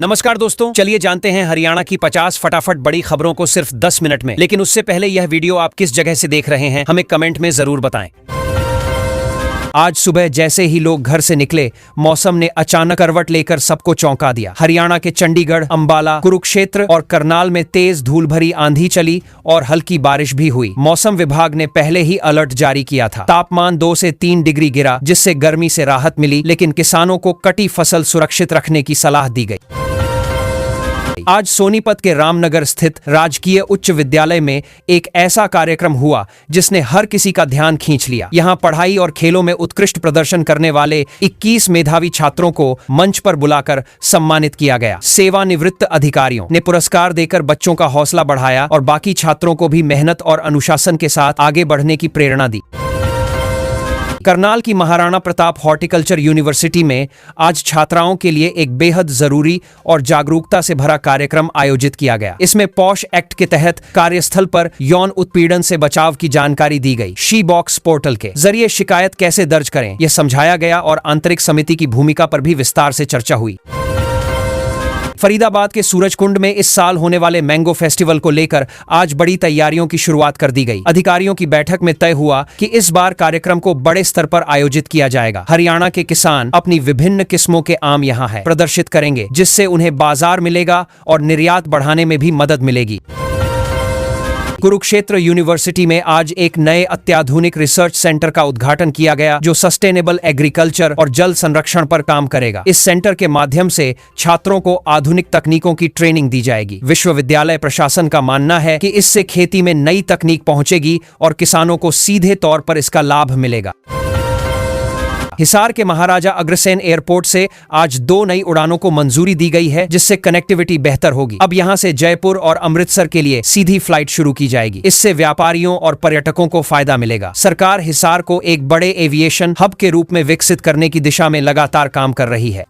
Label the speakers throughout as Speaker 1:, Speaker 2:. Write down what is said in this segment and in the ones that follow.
Speaker 1: नमस्कार दोस्तों, चलिए जानते हैं हरियाणा की 50 फटाफट बड़ी खबरों को सिर्फ 10 मिनट में। लेकिन उससे पहले यह वीडियो आप किस जगह से देख रहे हैं हमें कमेंट में जरूर बताएं। आज सुबह जैसे ही लोग घर से निकले, मौसम ने अचानक करवट लेकर सबको चौंका दिया। हरियाणा के चंडीगढ़, अंबाला, कुरुक्षेत्र और करनाल में तेज धूल भरी आंधी चली और हल्की बारिश भी हुई। मौसम विभाग ने पहले ही अलर्ट जारी किया था। तापमान 2 से 3 डिग्री गिरा, जिससे गर्मी से राहत मिली, लेकिन किसानों को कटी फसल सुरक्षित रखने की सलाह दी गई। आज सोनीपत के रामनगर स्थित राजकीय उच्च विद्यालय में एक ऐसा कार्यक्रम हुआ जिसने हर किसी का ध्यान खींच लिया। यहां पढ़ाई और खेलों में उत्कृष्ट प्रदर्शन करने वाले 21 मेधावी छात्रों को मंच पर बुलाकर सम्मानित किया गया। सेवानिवृत्त अधिकारियों ने पुरस्कार देकर बच्चों का हौसला बढ़ाया और बाकी छात्रों को भी मेहनत और अनुशासन के साथ आगे बढ़ने की प्रेरणा दी। करनाल की महाराणा प्रताप हॉर्टिकल्चर यूनिवर्सिटी में आज छात्राओं के लिए एक बेहद जरूरी और जागरूकता से भरा कार्यक्रम आयोजित किया गया। इसमें पॉश एक्ट के तहत कार्यस्थल पर यौन उत्पीड़न से बचाव की जानकारी दी गई। शी बॉक्स पोर्टल के जरिए शिकायत कैसे दर्ज करें, यह समझाया गया और आंतरिक समिति की भूमिका पर भी विस्तार से चर्चा हुई। फरीदाबाद के सूरजकुंड में इस साल होने वाले मैंगो फेस्टिवल को लेकर आज बड़ी तैयारियों की शुरुआत कर दी गई। अधिकारियों की बैठक में तय हुआ कि इस बार कार्यक्रम को बड़े स्तर पर आयोजित किया जाएगा। हरियाणा के किसान अपनी विभिन्न किस्मों के आम यहां है प्रदर्शित करेंगे, जिससे उन्हें बाजार मिलेगा और निर्यात बढ़ाने में भी मदद मिलेगी। कुरुक्षेत्र यूनिवर्सिटी में आज एक नए अत्याधुनिक रिसर्च सेंटर का उद्घाटन किया गया, जो सस्टेनेबल एग्रीकल्चर और जल संरक्षण पर काम करेगा। इस सेंटर के माध्यम से छात्रों को आधुनिक तकनीकों की ट्रेनिंग दी जाएगी। विश्वविद्यालय प्रशासन का मानना है कि इससे खेती में नई तकनीक पहुंचेगी और किसानों को सीधे तौर पर इसका लाभ मिलेगा। हिसार के महाराजा अग्रसेन एयरपोर्ट से आज 2 नई उड़ानों को मंजूरी दी गई है, जिससे कनेक्टिविटी बेहतर होगी। अब यहां से जयपुर और अमृतसर के लिए सीधी फ्लाइट शुरू की जाएगी। इससे व्यापारियों और पर्यटकों को फायदा मिलेगा। सरकार हिसार को एक बड़े एविएशन हब के रूप में विकसित करने की दिशा में लगातार काम कर रही है।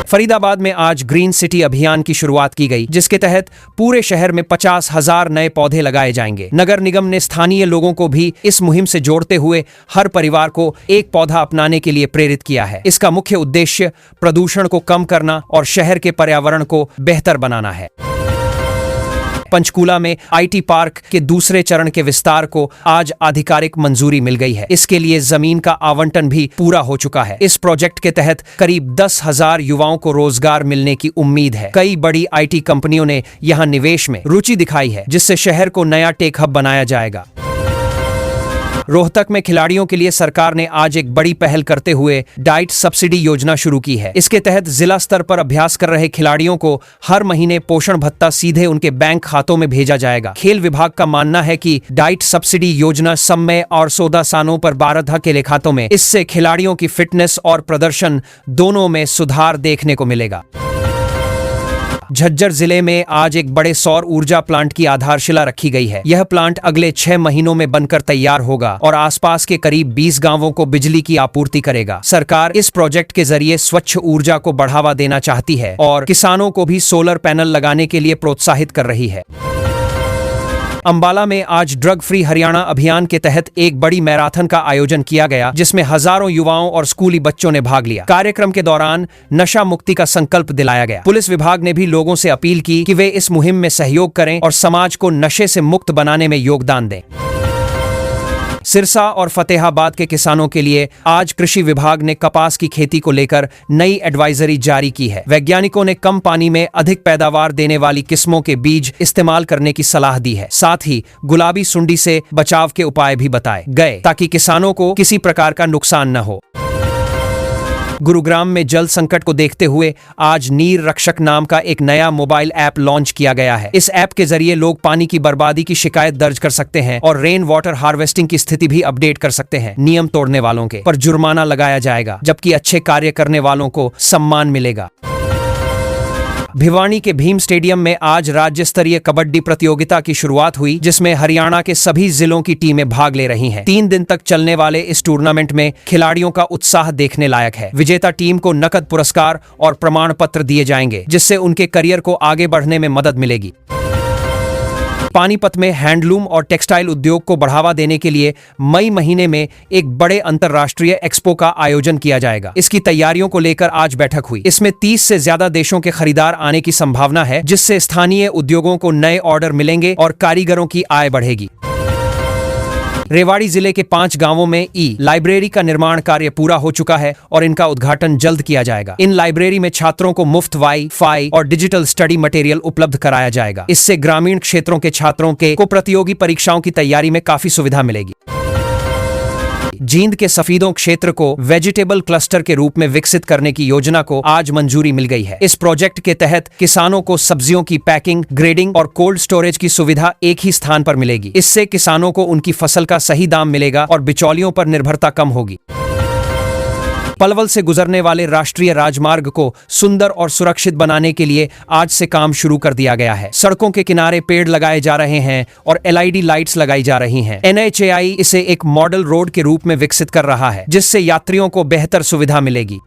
Speaker 1: फरीदाबाद में आज ग्रीन सिटी अभियान की शुरुआत की गई, जिसके तहत पूरे शहर में 50,000 नए पौधे लगाए जाएंगे। नगर निगम ने स्थानीय लोगों को भी इस मुहिम से जोड़ते हुए हर परिवार को एक पौधा अपनाने के लिए प्रेरित किया है। इसका मुख्य उद्देश्य प्रदूषण को कम करना और शहर के पर्यावरण को बेहतर बनाना है। पंचकूला में आईटी पार्क के दूसरे चरण के विस्तार को आज आधिकारिक मंजूरी मिल गई है। इसके लिए जमीन का आवंटन भी पूरा हो चुका है। इस प्रोजेक्ट के तहत करीब 10,000 युवाओं को रोजगार मिलने की उम्मीद है। कई बड़ी आईटी कंपनियों ने यहां निवेश में रुचि दिखाई है, जिससे शहर को नया टेक हब बनाया जाएगा। रोहतक में खिलाड़ियों के लिए सरकार ने आज एक बड़ी पहल करते हुए डाइट सब्सिडी योजना शुरू की है। इसके तहत जिला स्तर पर अभ्यास कर रहे खिलाड़ियों को हर महीने पोषण भत्ता सीधे उनके बैंक खातों में भेजा जाएगा। खेल विभाग का मानना है कि डाइट सब्सिडी योजना समय और 14 स्थानों पर 12 के खातों में, इससे खिलाड़ियों की फिटनेस और प्रदर्शन दोनों में सुधार देखने को मिलेगा। झज्जर जिले में आज एक बड़े सौर ऊर्जा प्लांट की आधारशिला रखी गई है। यह प्लांट अगले 6 महीनों में बनकर तैयार होगा और आसपास के करीब 20 गांवों को बिजली की आपूर्ति करेगा। सरकार इस प्रोजेक्ट के जरिए स्वच्छ ऊर्जा को बढ़ावा देना चाहती है और किसानों को भी सोलर पैनल लगाने के लिए प्रोत्साहित कर रही है। अंबाला में आज ड्रग फ्री हरियाणा अभियान के तहत एक बड़ी मैराथन का आयोजन किया गया, जिसमें हजारों युवाओं और स्कूली बच्चों ने भाग लिया। कार्यक्रम के दौरान नशा मुक्ति का संकल्प दिलाया गया। पुलिस विभाग ने भी लोगों से अपील की कि वे इस मुहिम में सहयोग करें और समाज को नशे से मुक्त बनाने में योगदान दें। सिरसा और फतेहाबाद के किसानों के लिए आज कृषि विभाग ने कपास की खेती को लेकर नई एडवाइजरी जारी की है। वैज्ञानिकों ने कम पानी में अधिक पैदावार देने वाली किस्मों के बीज इस्तेमाल करने की सलाह दी है। साथ ही गुलाबी सुंडी से बचाव के उपाय भी बताए गए, ताकि किसानों को किसी प्रकार का नुकसान न हो। गुरुग्राम में जल संकट को देखते हुए आज नीर रक्षक नाम का एक नया मोबाइल ऐप लॉन्च किया गया है। इस ऐप के जरिए लोग पानी की बर्बादी की शिकायत दर्ज कर सकते हैं और रेन वाटर हार्वेस्टिंग की स्थिति भी अपडेट कर सकते हैं। नियम तोड़ने वालों के पर जुर्माना लगाया जाएगा, जबकि अच्छे कार्य करने वालों को सम्मान मिलेगा। भिवानी के भीम स्टेडियम में आज राज्य स्तरीय कबड्डी प्रतियोगिता की शुरुआत हुई, जिसमें हरियाणा के सभी जिलों की टीमें भाग ले रही हैं। 3 दिन तक चलने वाले इस टूर्नामेंट में खिलाड़ियों का उत्साह देखने लायक है। विजेता टीम को नकद पुरस्कार और प्रमाण पत्र दिए जाएंगे, जिससे उनके करियर को आगे बढ़ने में मदद मिलेगी। पानीपत में हैंडलूम और टेक्सटाइल उद्योग को बढ़ावा देने के लिए मई महीने में एक बड़े अंतर्राष्ट्रीय एक्सपो का आयोजन किया जाएगा। इसकी तैयारियों को लेकर आज बैठक हुई। इसमें 30 से ज्यादा देशों के खरीदार आने की संभावना है, जिससे स्थानीय उद्योगों को नए ऑर्डर मिलेंगे और कारीगरों की आय बढ़ेगी। रेवाड़ी जिले के 5 गांवों में लाइब्रेरी का निर्माण कार्य पूरा हो चुका है और इनका उद्घाटन जल्द किया जाएगा। इन लाइब्रेरी में छात्रों को मुफ्त वाई-फाई और डिजिटल स्टडी मटेरियल उपलब्ध कराया जाएगा। इससे ग्रामीण क्षेत्रों के छात्रों को प्रतियोगी परीक्षाओं की तैयारी में काफी सुविधा मिलेगी। जींद के सफीदों क्षेत्र को वेजिटेबल क्लस्टर के रूप में विकसित करने की योजना को आज मंजूरी मिल गई है। इस प्रोजेक्ट के तहत किसानों को सब्जियों की पैकिंग, ग्रेडिंग और कोल्ड स्टोरेज की सुविधा एक ही स्थान पर मिलेगी। इससे किसानों को उनकी फसल का सही दाम मिलेगा और बिचौलियों पर निर्भरता कम होगी। पलवल से गुजरने वाले राष्ट्रीय राजमार्ग को सुंदर और सुरक्षित बनाने के लिए आज से काम शुरू कर दिया गया है। सड़कों के किनारे पेड़ लगाए जा रहे हैं और LED लाइट्स लगाई जा रही हैं। NHAI इसे एक मॉडल रोड के रूप में विकसित कर रहा है, जिससे यात्रियों को बेहतर सुविधा मिलेगी।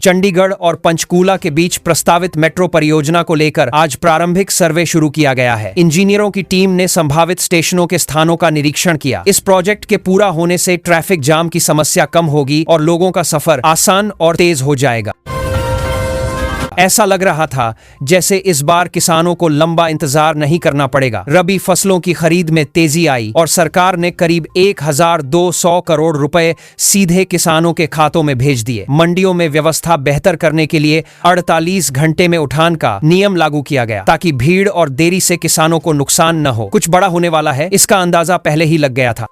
Speaker 1: चंडीगढ़ और पंचकूला के बीच प्रस्तावित मेट्रो परियोजना को लेकर आज प्रारंभिक सर्वे शुरू किया गया है। इंजीनियरों की टीम ने संभावित स्टेशनों के स्थानों का निरीक्षण किया। इस प्रोजेक्ट के पूरा होने से ट्रैफिक जाम की समस्या कम होगी और लोगों का सफर आसान और तेज हो जाएगा। ऐसा लग रहा था जैसे इस बार किसानों को लंबा इंतजार नहीं करना पड़ेगा। रबी फसलों की खरीद में तेजी आई और सरकार ने करीब 1200 करोड़ रुपए सीधे किसानों के खातों में भेज दिए। मंडियों में व्यवस्था बेहतर करने के लिए 48 घंटे में उठान का नियम लागू किया गया, ताकि भीड़ और देरी से किसानों को नुकसान न हो। कुछ बड़ा होने वाला है, इसका अंदाजा पहले ही लग गया था।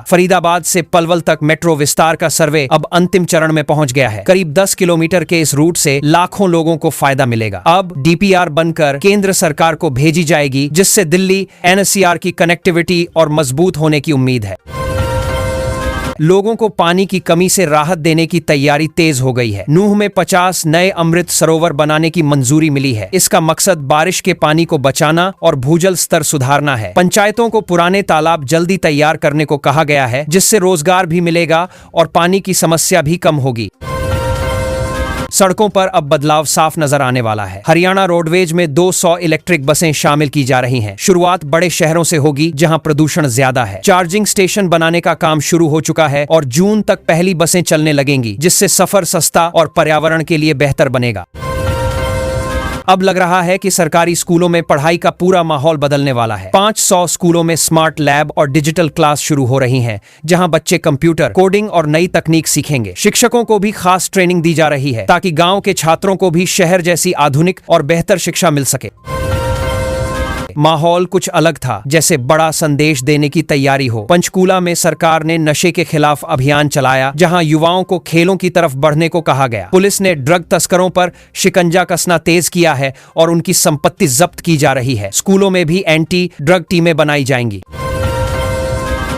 Speaker 1: फरीदाबाद से पलवल तक मेट्रो विस्तार का सर्वे अब अंतिम चरण में पहुंच गया है। करीब 10 किलोमीटर के इस रूट से लाखों लोगों को फायदा मिलेगा। अब DPR बनकर केंद्र सरकार को भेजी जाएगी, जिससे दिल्ली NCR की कनेक्टिविटी और मजबूत होने की उम्मीद है। लोगों को पानी की कमी से राहत देने की तैयारी तेज हो गई है। नूह में 50 नए अमृत सरोवर बनाने की मंजूरी मिली है। इसका मकसद बारिश के पानी को बचाना और भूजल स्तर सुधारना है। पंचायतों को पुराने तालाब जल्दी तैयार करने को कहा गया है, जिससे रोजगार भी मिलेगा और पानी की समस्या भी कम होगी। सड़कों पर अब बदलाव साफ नजर आने वाला है। हरियाणा रोडवेज में 200 इलेक्ट्रिक बसें शामिल की जा रही हैं। शुरुआत बड़े शहरों से होगी, जहां प्रदूषण ज्यादा है। चार्जिंग स्टेशन बनाने का काम शुरू हो चुका है और जून तक पहली बसें चलने लगेंगी, जिससे सफर सस्ता और पर्यावरण के लिए बेहतर बनेगा। अब लग रहा है कि सरकारी स्कूलों में पढ़ाई का पूरा माहौल बदलने वाला है। 500 स्कूलों में स्मार्ट लैब और डिजिटल क्लास शुरू हो रही हैं, जहां बच्चे कंप्यूटर, कोडिंग और नई तकनीक सीखेंगे। शिक्षकों को भी खास ट्रेनिंग दी जा रही है, ताकि गांव के छात्रों को भी शहर जैसी आधुनिक और बेहतर शिक्षा मिल सके। माहौल कुछ अलग था, जैसे बड़ा संदेश देने की तैयारी हो। पंचकूला में सरकार ने नशे के खिलाफ अभियान चलाया, जहां युवाओं को खेलों की तरफ बढ़ने को कहा गया। पुलिस ने ड्रग तस्करों पर शिकंजा कसना तेज किया है और उनकी संपत्ति जब्त की जा रही है। स्कूलों में भी एंटी ड्रग टीमें बनाई जाएंगी।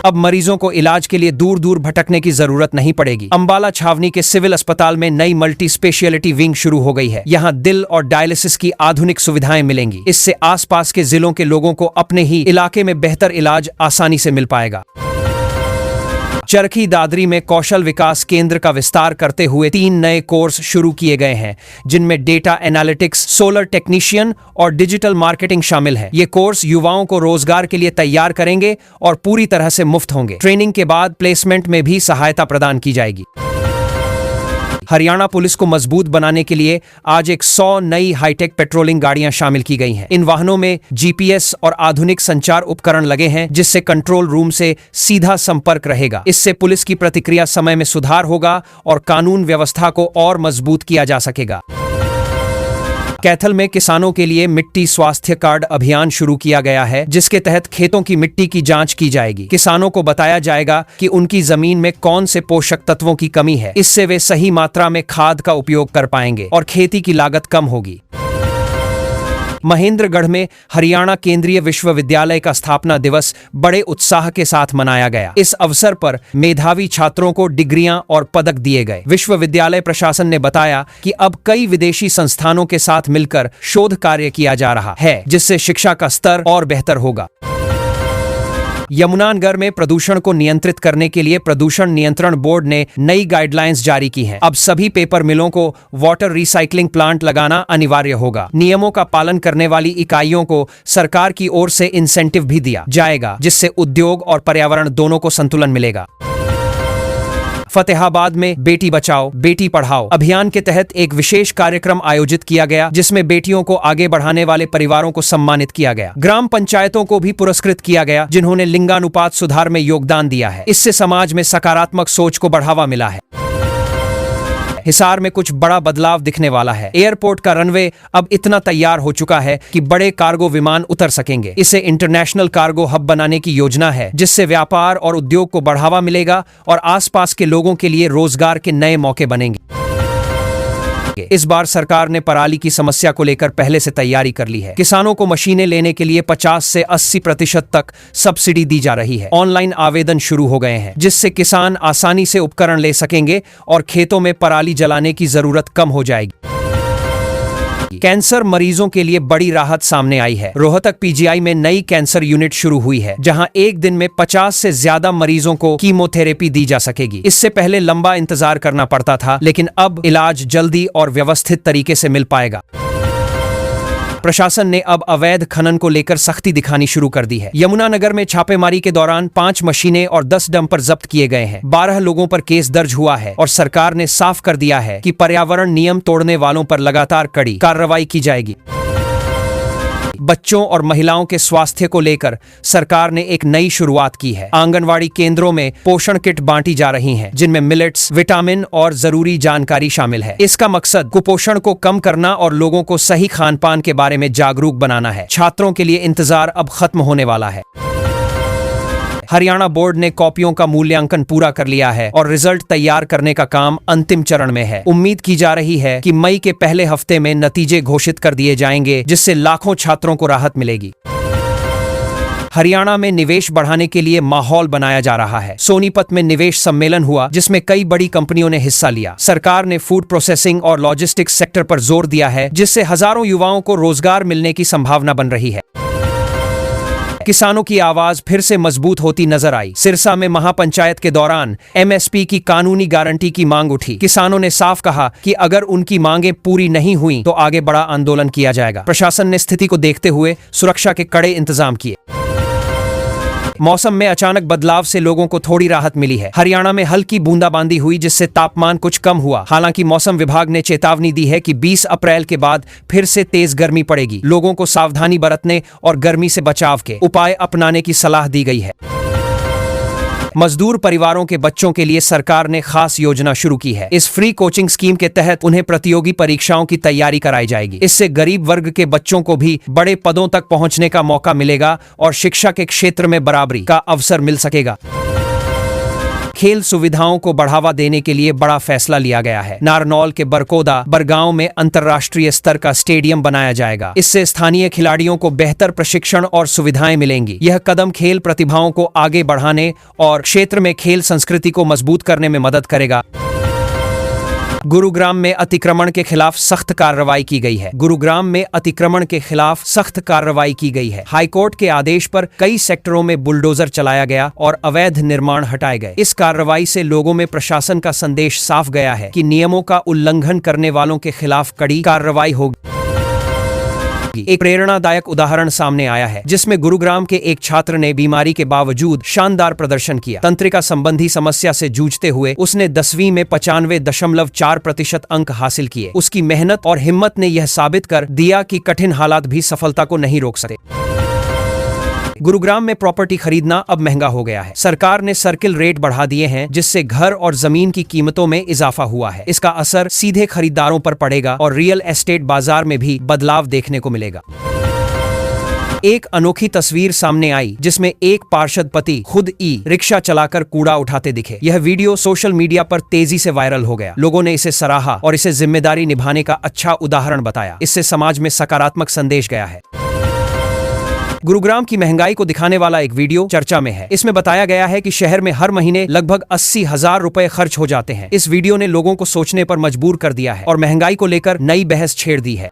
Speaker 1: अब मरीजों को इलाज के लिए दूर दूर भटकने की जरूरत नहीं पड़ेगी। अंबाला छावनी के सिविल अस्पताल में नई मल्टी स्पेशलिटी विंग शुरू हो गई है। यहाँ दिल और डायलिसिस की आधुनिक सुविधाएं मिलेंगी। इससे आसपास के जिलों के लोगों को अपने ही इलाके में बेहतर इलाज आसानी से मिल पाएगा। चरखी दादरी में कौशल विकास केंद्र का विस्तार करते हुए 3 नए कोर्स शुरू किए गए हैं, जिनमें डेटा एनालिटिक्स, सोलर टेक्नीशियन और डिजिटल मार्केटिंग शामिल है। ये कोर्स युवाओं को रोजगार के लिए तैयार करेंगे और पूरी तरह से मुफ्त होंगे। ट्रेनिंग के बाद प्लेसमेंट में भी सहायता प्रदान की जाएगी। हरियाणा पुलिस को मजबूत बनाने के लिए आज 100 नई हाईटेक पेट्रोलिंग गाड़ियां शामिल की गई हैं। इन वाहनों में GPS और आधुनिक संचार उपकरण लगे हैं, जिससे कंट्रोल रूम से सीधा संपर्क रहेगा। इससे पुलिस की प्रतिक्रिया समय में सुधार होगा और कानून व्यवस्था को और मजबूत किया जा सकेगा। कैथल में किसानों के लिए मिट्टी स्वास्थ्य कार्ड अभियान शुरू किया गया है, जिसके तहत खेतों की मिट्टी की जांच की जाएगी। किसानों को बताया जाएगा कि उनकी जमीन में कौन से पोषक तत्वों की कमी है। इससे वे सही मात्रा में खाद का उपयोग कर पाएंगे और खेती की लागत कम होगी। महेंद्रगढ़ में हरियाणा केंद्रीय विश्वविद्यालय का स्थापना दिवस बड़े उत्साह के साथ मनाया गया। इस अवसर पर मेधावी छात्रों को डिग्रियां और पदक दिए गए। विश्वविद्यालय प्रशासन ने बताया कि अब कई विदेशी संस्थानों के साथ मिलकर शोध कार्य किया जा रहा है, जिससे शिक्षा का स्तर और बेहतर होगा। यमुनानगर में प्रदूषण को नियंत्रित करने के लिए प्रदूषण नियंत्रण बोर्ड ने नई गाइडलाइंस जारी की हैं। अब सभी पेपर मिलों को वाटर रिसाइकलिंग प्लांट लगाना अनिवार्य होगा। नियमों का पालन करने वाली इकाइयों को सरकार की ओर से इंसेंटिव भी दिया जाएगा, जिससे उद्योग और पर्यावरण दोनों को संतुलन मिलेगा। फतेहाबाद में बेटी बचाओ बेटी पढ़ाओ अभियान के तहत एक विशेष कार्यक्रम आयोजित किया गया, जिसमें बेटियों को आगे बढ़ाने वाले परिवारों को सम्मानित किया गया। ग्राम पंचायतों को भी पुरस्कृत किया गया, जिन्होंने लिंगानुपात सुधार में योगदान दिया है। इससे समाज में सकारात्मक सोच को बढ़ावा मिला है। हिसार में कुछ बड़ा बदलाव दिखने वाला है। एयरपोर्ट का रनवे अब इतना तैयार हो चुका है कि बड़े कार्गो विमान उतर सकेंगे। इसे इंटरनेशनल कार्गो हब बनाने की योजना है, जिससे व्यापार और उद्योग को बढ़ावा मिलेगा और आसपास के लोगों के लिए रोजगार के नए मौके बनेंगे। इस बार सरकार ने पराली की समस्या को लेकर पहले से तैयारी कर ली है। किसानों को मशीनें लेने के लिए 50 से 80% तक सब्सिडी दी जा रही है। ऑनलाइन आवेदन शुरू हो गए हैं, जिससे किसान आसानी से उपकरण ले सकेंगे और खेतों में पराली जलाने की जरूरत कम हो जाएगी। कैंसर मरीजों के लिए बड़ी राहत सामने आई है। रोहतक पीजीआई में नई कैंसर यूनिट शुरू हुई है, जहां एक दिन में 50 से ज्यादा मरीजों को कीमोथेरेपी दी जा सकेगी। इससे पहले लंबा इंतजार करना पड़ता था, लेकिन अब इलाज जल्दी और व्यवस्थित तरीके से मिल पाएगा। प्रशासन ने अब अवैध खनन को लेकर सख्ती दिखानी शुरू कर दी है। यमुनानगर में छापेमारी के दौरान 5 मशीनें और 10 डंपर जब्त किए गए हैं। 12 लोगों पर केस दर्ज हुआ है और सरकार ने साफ कर दिया है कि पर्यावरण नियम तोड़ने वालों पर लगातार कड़ी कार्रवाई की जाएगी। बच्चों और महिलाओं के स्वास्थ्य को लेकर सरकार ने एक नई शुरुआत की है। आंगनवाड़ी केंद्रों में पोषण किट बांटी जा रही हैं, जिनमें मिलेट्स, विटामिन और जरूरी जानकारी शामिल है। इसका मकसद कुपोषण को कम करना और लोगों को सही खान पान के बारे में जागरूक बनाना है। छात्रों के लिए इंतजार अब खत्म होने वाला है। हरियाणा बोर्ड ने कॉपियों का मूल्यांकन पूरा कर लिया है और रिजल्ट तैयार करने का काम अंतिम चरण में है। उम्मीद की जा रही है कि मई के पहले हफ्ते में नतीजे घोषित कर दिए जाएंगे, जिससे लाखों छात्रों को राहत मिलेगी। हरियाणा में निवेश बढ़ाने के लिए माहौल बनाया जा रहा है। सोनीपत में निवेश सम्मेलन हुआ, जिसमें कई बड़ी कंपनियों ने हिस्सा लिया। सरकार ने फूड प्रोसेसिंग और लॉजिस्टिक्स सेक्टर पर जोर दिया है, जिससे हजारों युवाओं को रोजगार मिलने की संभावना बन रही है। किसानों की आवाज फिर से मजबूत होती नजर आई। सिरसा में महापंचायत के दौरान एमएसपी की कानूनी गारंटी की मांग उठी। किसानों ने साफ कहा कि अगर उनकी मांगें पूरी नहीं हुई तो आगे बड़ा आंदोलन किया जाएगा। प्रशासन ने स्थिति को देखते हुए सुरक्षा के कड़े इंतजाम किए। मौसम में अचानक बदलाव से लोगों को थोड़ी राहत मिली है। हरियाणा में हल्की बूंदाबांदी हुई, जिससे तापमान कुछ कम हुआ। हालांकि मौसम विभाग ने चेतावनी दी है कि 20 अप्रैल के बाद फिर से तेज गर्मी पड़ेगी। लोगों को सावधानी बरतने और गर्मी से बचाव के उपाय अपनाने की सलाह दी गई है। मजदूर परिवारों के बच्चों के लिए सरकार ने खास योजना शुरू की है। इस फ्री कोचिंग स्कीम के तहत उन्हें प्रतियोगी परीक्षाओं की तैयारी कराई जाएगी। इससे गरीब वर्ग के बच्चों को भी बड़े पदों तक पहुंचने का मौका मिलेगा और शिक्षा के क्षेत्र में बराबरी का अवसर मिल सकेगा। खेल सुविधाओं को बढ़ावा देने के लिए बड़ा फैसला लिया गया है। नारनौल के बरकोदा बरगांव में अंतर्राष्ट्रीय स्तर का स्टेडियम बनाया जाएगा। इससे स्थानीय खिलाड़ियों को बेहतर प्रशिक्षण और सुविधाएं मिलेंगी। यह कदम खेल प्रतिभाओं को आगे बढ़ाने और क्षेत्र में खेल संस्कृति को मजबूत करने में मदद करेगा। गुरुग्राम में अतिक्रमण के खिलाफ सख्त कार्रवाई की गई है। गुरुग्राम में अतिक्रमण के खिलाफ सख्त कार्रवाई की गई है। हाईकोर्ट के आदेश पर कई सेक्टरों में बुलडोजर चलाया गया और अवैध निर्माण हटाए गए। इस कार्रवाई से लोगों में प्रशासन का संदेश साफ गया है कि नियमों का उल्लंघन करने वालों के खिलाफ कड़ी कार्रवाई होगी। एक प्रेरणादायक उदाहरण सामने आया है, जिसमें गुरुग्राम के एक छात्र ने बीमारी के बावजूद शानदार प्रदर्शन किया। तंत्रिका संबंधी समस्या से जूझते हुए उसने 10वीं में 95.4% अंक हासिल किए। उसकी मेहनत और हिम्मत ने यह साबित कर दिया कि कठिन हालात भी सफलता को नहीं रोक सकते। गुरुग्राम में प्रॉपर्टी खरीदना अब महंगा हो गया है। सरकार ने सर्किल रेट बढ़ा दिए हैं, जिससे घर और जमीन की कीमतों में इजाफा हुआ है। इसका असर सीधे खरीदारों पर पड़ेगा और रियल एस्टेट बाजार में भी बदलाव देखने को मिलेगा। एक अनोखी तस्वीर सामने आई, जिसमें एक पार्षद पति खुद रिक्शा चलाकर कूड़ा उठाते दिखे। यह वीडियो सोशल मीडिया पर तेजी से वायरल हो गया। लोगों ने इसे सराहा और इसे जिम्मेदारी निभाने का अच्छा उदाहरण बताया। इससे समाज में सकारात्मक संदेश गया है। गुरुग्राम की महंगाई को दिखाने वाला एक वीडियो चर्चा में है। इसमें बताया गया है कि शहर में हर महीने लगभग 80,000 रुपए खर्च हो जाते हैं। इस वीडियो ने लोगों को सोचने पर मजबूर कर दिया है और महंगाई को लेकर नई बहस छेड़ दी है।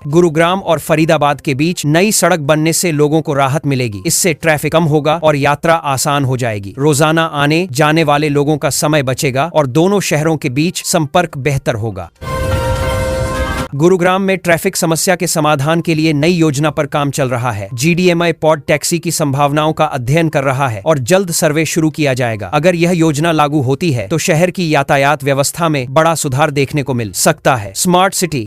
Speaker 1: गुरुग्राम और फरीदाबाद के बीच नई सड़क बनने से लोगों को राहत मिलेगी। इससे ट्रैफिक कम होगा और यात्रा आसान हो जाएगी। रोजाना आने जाने वाले लोगों का समय बचेगा और दोनों शहरों के बीच संपर्क बेहतर होगा। गुरुग्राम में ट्रैफिक समस्या के समाधान के लिए नई योजना पर काम चल रहा है। GDMI पॉड टैक्सी की संभावनाओं का अध्ययन कर रहा है और जल्द सर्वे शुरू किया जाएगा। अगर यह योजना लागू होती है तो शहर की यातायात व्यवस्था में बड़ा सुधार देखने को मिल सकता है। Smart city